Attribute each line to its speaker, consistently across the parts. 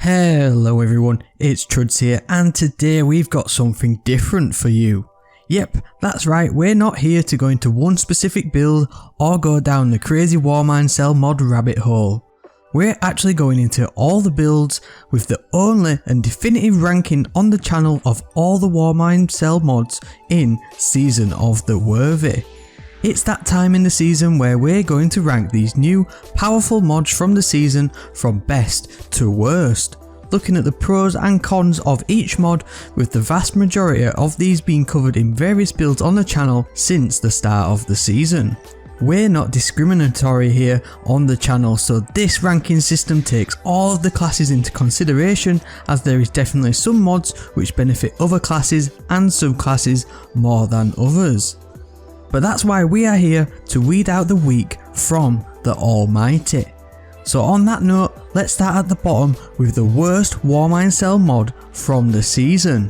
Speaker 1: Hello everyone, it's Truds here, and today we've got something different for you. Yep, that's right, we're not here to go into one specific build or go down the crazy Warmindcell mod rabbit hole. We're actually going into all the builds with the only and definitive ranking on the channel of all the Warmindcell mods in Season of the Worthy. It's that time in the season where we're going to rank these new powerful mods from the season from best to worst, looking at the pros and cons of each mod, with the vast majority of these being covered in various builds on the channel since the start of the season. We're not discriminatory here on the channel, so this ranking system takes all of the classes into consideration, as there is definitely some mods which benefit other classes and subclasses more than others. But that's why we are here to weed out the weak from the almighty. So on that note, let's start at the bottom with the worst Warmindcell mod from the season.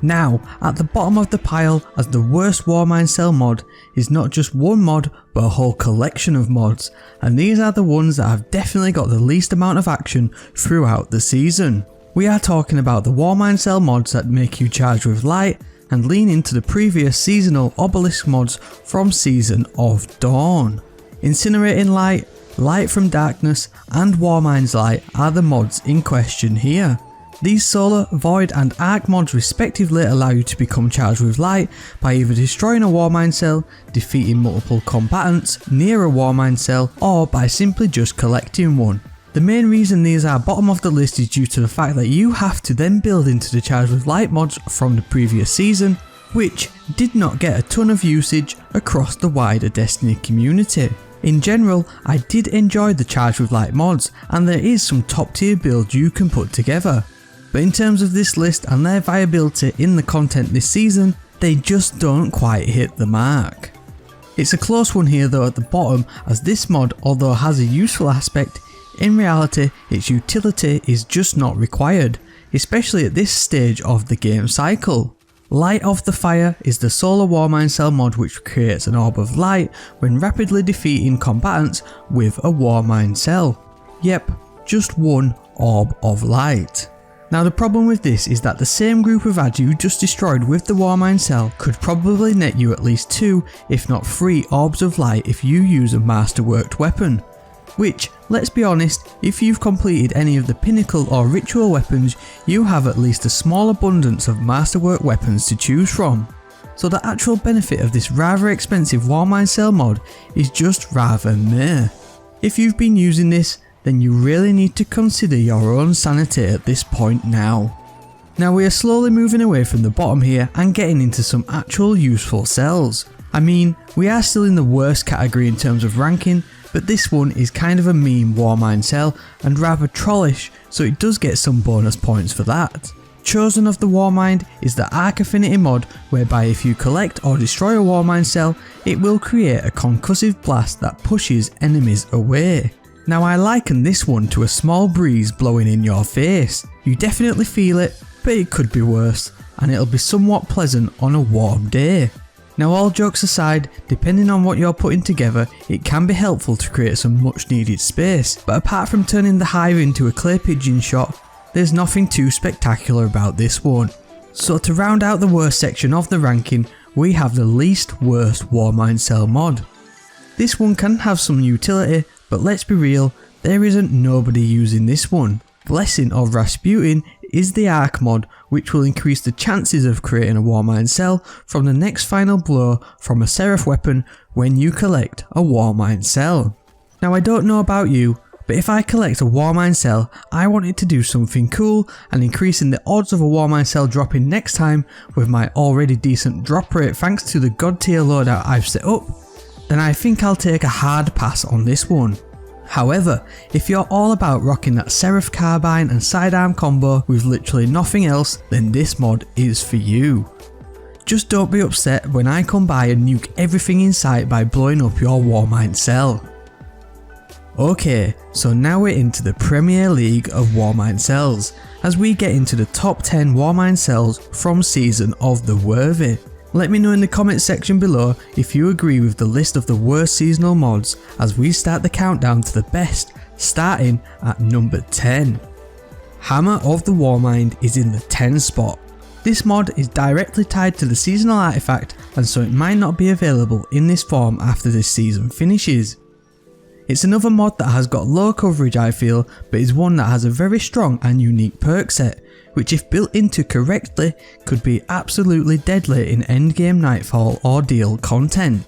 Speaker 1: Now, at the bottom of the pile as the worst Warmindcell mod is not just one mod but a whole collection of mods, and these are the ones that have definitely got the least amount of action throughout the season. We are talking about the Warmindcell mods that make you charge with light and lean into the previous seasonal obelisk mods from Season of Dawn. Incinerating Light, Light from Darkness and Warmind's Light are the mods in question here. These Solar, Void and Arc mods respectively allow you to become charged with light by either destroying a Warmindcell, defeating multiple combatants near a Warmindcell, or by simply just collecting one. The main reason these are bottom of the list is due to the fact that you have to then build into the Charge with Light mods from the previous season, which did not get a ton of usage across the wider Destiny community. In general, I did enjoy the Charge with Light mods, and there is some top tier builds you can put together. But in terms of this list and their viability in the content this season, they just don't quite hit the mark. It's a close one here though at the bottom, as this mod, although has a useful aspect, in reality its utility is just not required, especially at this stage of the game cycle. Light of the Fire is the Solar Warmindcell mod which creates an orb of light when rapidly defeating combatants with a Warmindcell. Yep, just one orb of light. Now the problem with this is that the same group of ads you just destroyed with the Warmindcell could probably net you at least 2 if not 3 orbs of light if you use a masterworked weapon. Which, let's be honest, if you've completed any of the pinnacle or ritual weapons, you have at least a small abundance of masterwork weapons to choose from. So the actual benefit of this rather expensive Warmindcell mod is just rather meh. If you've been using this, then you really need to consider your own sanity at this point now. Now we are slowly moving away from the bottom here and getting into some actual useful cells. I mean, we are still in the worst category in terms of ranking, but this one is kind of a meme Warmindcell and rather trollish, so it does get some bonus points for that. Chosen of the Warmind is the Arc Affinity mod, whereby if you collect or destroy a Warmindcell, it will create a concussive blast that pushes enemies away. Now I liken this one to a small breeze blowing in your face. You definitely feel it, but it could be worse, and it'll be somewhat pleasant on a warm day. Now all jokes aside, depending on what you're putting together, it can be helpful to create some much needed space, but apart from turning the hive into a clay pigeon shot, there's nothing too spectacular about this one. So to round out the worst section of the ranking, we have the least worst Warmindcell mod. This one can have some utility, but let's be real, there isn't nobody using this one. Blessing of Rasputin is the Arc mod, which will increase the chances of creating a Warmindcell from the next final blow from a Seraph weapon when you collect a Warmindcell. Now I don't know about you, but if I collect a Warmindcell, I want it to do something cool, and increasing the odds of a Warmindcell dropping next time with my already decent drop rate thanks to the god tier loadout I've set up, then I think I'll take a hard pass on this one. However, if you're all about rocking that Seraph Carbine and sidearm combo with literally nothing else, then this mod is for you. Just don't be upset when I come by and nuke everything in sight by blowing up your Warmindcell. Okay, so now we're into the Premier League of Warmindcells, as we get into the top 10 Warmindcells from Season of the Worthy. Let me know in the comments section below if you agree with the list of the worst seasonal mods as we start the countdown to the best, starting at number 10. Hammer of the Warmind is in the 10 spot. This mod is directly tied to the seasonal artifact, and so it might not be available in this form after this season finishes. It's another mod that has got low coverage I feel, but is one that has a very strong and unique perk set, which if built into correctly could be absolutely deadly in endgame Nightfall or deal content.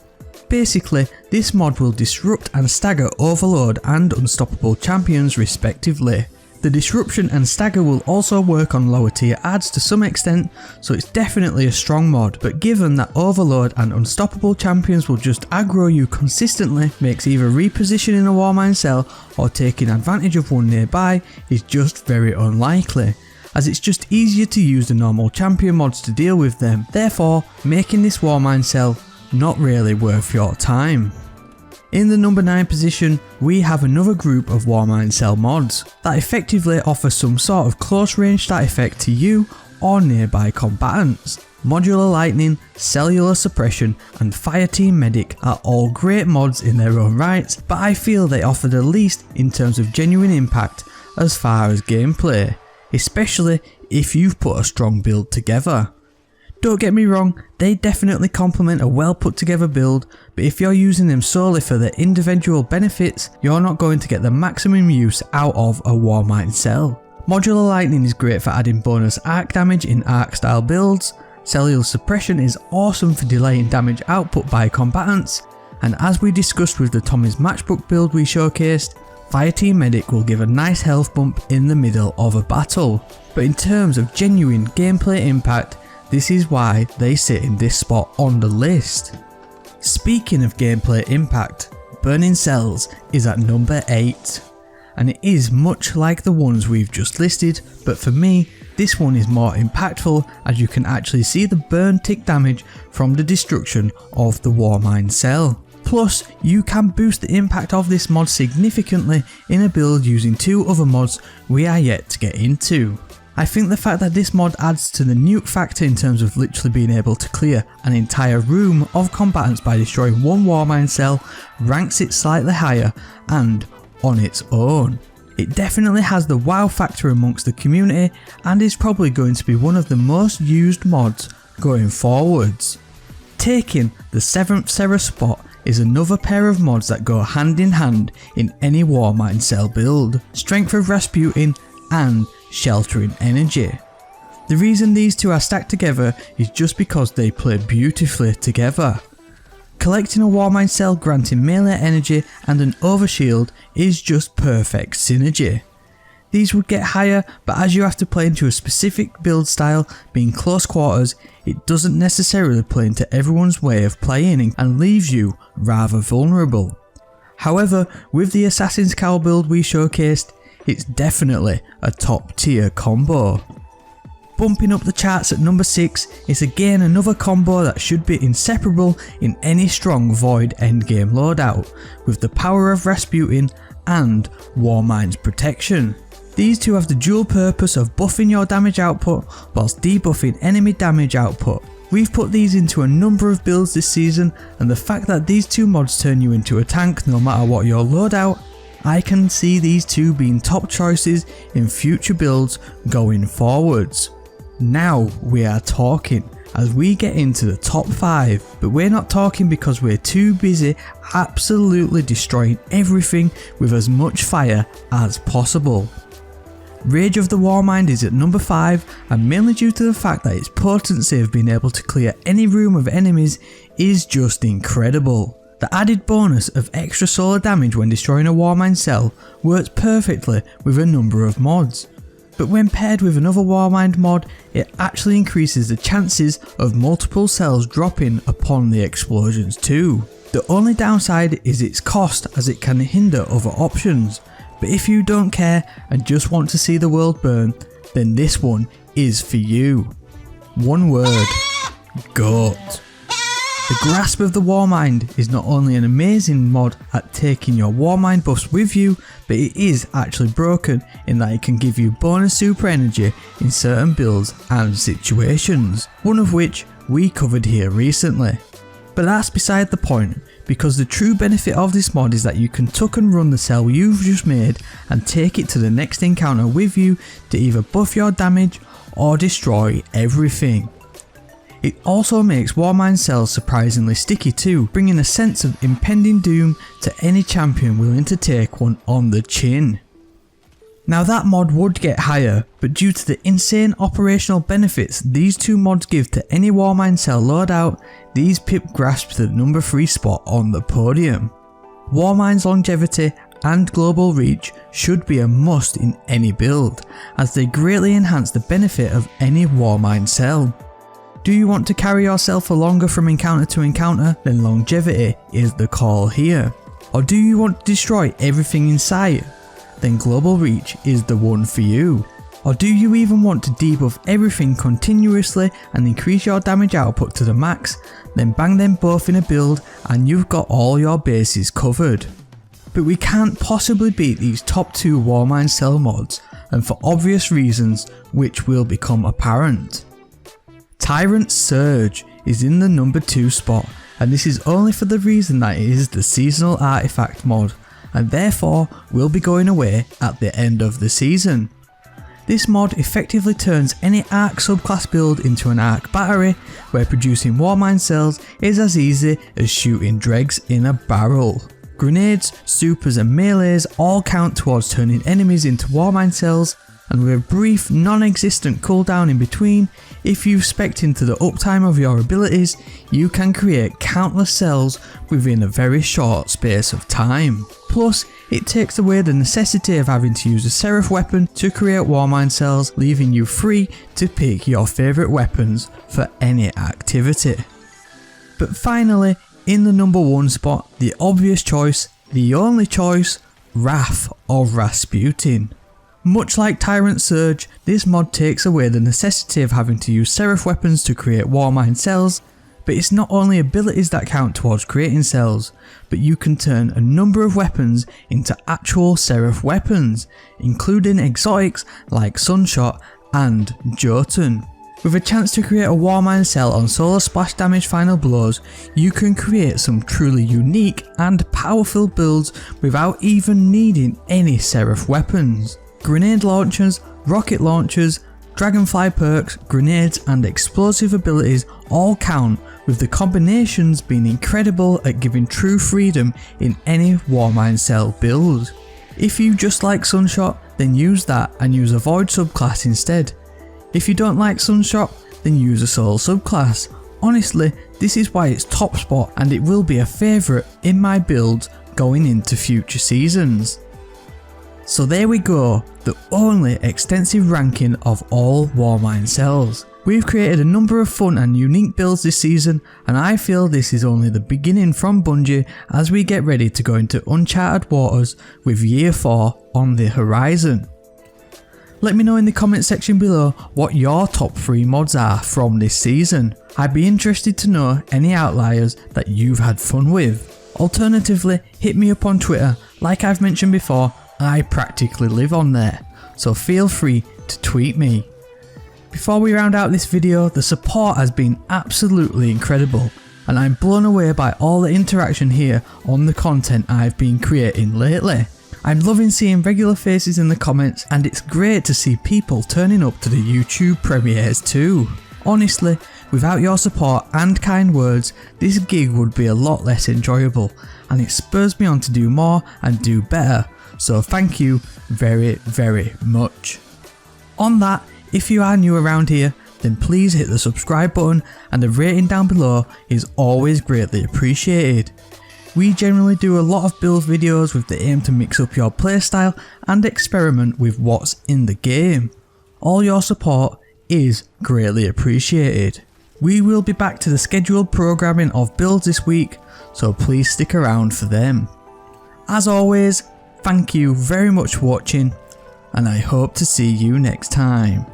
Speaker 1: Basically, this mod will disrupt and stagger Overload and Unstoppable champions respectively. The disruption and stagger will also work on lower tier adds to some extent, so it's definitely a strong mod, but given that Overload and Unstoppable champions will just aggro you consistently, makes either repositioning a Warmind cell or taking advantage of one nearby is just very unlikely, as it's just easier to use the normal champion mods to deal with them, therefore making this Warmind cell not really worth your time. In the number 9 position, we have another group of Warmind cell mods that effectively offer some sort of close range stat effect to you or nearby combatants. Modular Lightning, Cellular Suppression and Fireteam Medic are all great mods in their own rights, but I feel they offer the least in terms of genuine impact as far as gameplay, especially if you've put a strong build together. Don't get me wrong, they definitely complement a well put together build, but if you're using them solely for their individual benefits, you're not going to get the maximum use out of a Warmind cell. Modular Lightning is great for adding bonus arc damage in arc style builds, Cellular Suppression is awesome for delaying damage output by combatants, and as we discussed with the Tommy's Matchbook build we showcased, Fireteam Medic will give a nice health bump in the middle of a battle. But in terms of genuine gameplay impact, this is why they sit in this spot on the list. Speaking of gameplay impact, Burning Cells is at number 8. And it is much like the ones we've just listed, but for me, this one is more impactful as you can actually see the burn tick damage from the destruction of the Warmind cell. Plus, you can boost the impact of this mod significantly in a build using 2 other mods we are yet to get into. I think the fact that this mod adds to the nuke factor in terms of literally being able to clear an entire room of combatants by destroying one Warmind cell ranks it slightly higher and on its own. It definitely has the wow factor amongst the community and is probably going to be one of the most used mods going forwards. Taking the 7th Serra spot is another pair of mods that go hand in hand in any Warmind cell build, Strength of Rasputin and Sheltering Energy. The reason these two are stacked together is just because they play beautifully together. Collecting a Warmind cell granting melee energy and an overshield is just perfect synergy. These would get higher, but as you have to play into a specific build style, being close quarters, it doesn't necessarily play into everyone's way of playing and leaves you rather vulnerable. However, with the Assassin's Cowl build we showcased, it's definitely a top tier combo. Bumping up the charts at number 6 is again another combo that should be inseparable in any strong Void endgame loadout, with the power of Rasputin and Warmind's protection. These two have the dual purpose of buffing your damage output whilst debuffing enemy damage output. We've put these into a number of builds this season, and the fact that these two mods turn you into a tank no matter what your loadout, I can see these two being top choices in future builds going forwards. Now we are talking as we get into the top 5, but we're not talking because we're too busy absolutely destroying everything with as much fire as possible. Rage of the Warmind is at number 5, and mainly due to the fact that its potency of being able to clear any room of enemies is just incredible. The added bonus of extra solar damage when destroying a Warmind cell works perfectly with a number of mods, but when paired with another Warmind mod, it actually increases the chances of multiple cells dropping upon the explosions too. The only downside is its cost, as it can hinder other options, but if you don't care and just want to see the world burn, then this one is for you. One word: GOAT. The Grasp of the Warmind is not only an amazing mod at taking your Warmind buffs with you, but it is actually broken in that it can give you bonus super energy in certain builds and situations, one of which we covered here recently. But that's beside the point, because the true benefit of this mod is that you can tuck and run the cell you've just made and take it to the next encounter with you to either buff your damage or destroy everything. It also makes Warmind cells surprisingly sticky too, bringing a sense of impending doom to any champion willing to take one on the chin. Now that mod would get higher, but due to the insane operational benefits these two mods give to any Warmind cell loadout, these pip grasp the number 3 spot on the podium. Warmind's longevity and global reach should be a must in any build, as they greatly enhance the benefit of any Warmind cell. Do you want to carry yourself for longer from encounter to encounter? Then longevity is the call here. Or do you want to destroy everything in sight? Then global reach is the one for you. Or do you even want to debuff everything continuously and increase your damage output to the max? Then bang them both in a build and you've got all your bases covered. But we can't possibly beat these top 2 Warmind cell mods, and for obvious reasons which will become apparent. Tyrant Surge is in the number 2 spot, and this is only for the reason that it is the seasonal artifact mod, and therefore will be going away at the end of the season. This mod effectively turns any arc subclass build into an arc battery, where producing Warmind cells is as easy as shooting dregs in a barrel. Grenades, supers and melees all count towards turning enemies into Warmind cells, and with a brief non-existent cooldown in between, if you spec into the uptime of your abilities, you can create countless cells within a very short space of time. Plus, it takes away the necessity of having to use a Seraph weapon to create Warmind cells, leaving you free to pick your favourite weapons for any activity. But finally, in the number 1 spot, the obvious choice, the only choice, Wrath of Rasputin. Much like Tyrant Surge, this mod takes away the necessity of having to use Seraph weapons to create Warmind cells, but it's not only abilities that count towards creating cells, but you can turn a number of weapons into actual Seraph weapons, including exotics like Sunshot and Jotun. With a chance to create a Warmind cell on Solar Splash Damage Final Blows, you can create some truly unique and powerful builds without even needing any Seraph weapons. Grenade launchers, rocket launchers, dragonfly perks, grenades and explosive abilities all count, with the combinations being incredible at giving true freedom in any Warmind cell build. If you just like Sunshot, then use that and use a Void subclass instead. If you don't like Sunshot, then use a Soul subclass. Honestly, this is why it's top spot, and it will be a favourite in my builds going into future seasons. So there we go, the only extensive ranking of all Warmind cells. We've created a number of fun and unique builds this season, and I feel this is only the beginning from Bungie as we get ready to go into uncharted waters with Year 4 on the horizon. Let me know in the comment section below what your top 3 mods are from this season. I'd be interested to know any outliers that you've had fun with. Alternatively, hit me up on Twitter. Like I've mentioned before, I practically live on there, so feel free to tweet me. Before we round out this video, the support has been absolutely incredible, and I'm blown away by all the interaction here on the content I've been creating lately. I'm loving seeing regular faces in the comments, and it's great to see people turning up to the YouTube premieres too. Honestly, without your support and kind words, this gig would be a lot less enjoyable, and it spurs me on to do more and do better, so thank you very, very much. On that, if you are new around here, then please hit the subscribe button, and the rating down below is always greatly appreciated. We generally do a lot of build videos with the aim to mix up your playstyle and experiment with what's in the game. All your support is greatly appreciated. We will be back to the scheduled programming of builds this week, so please stick around for them. As always, thank you very much for watching, and I hope to see you next time.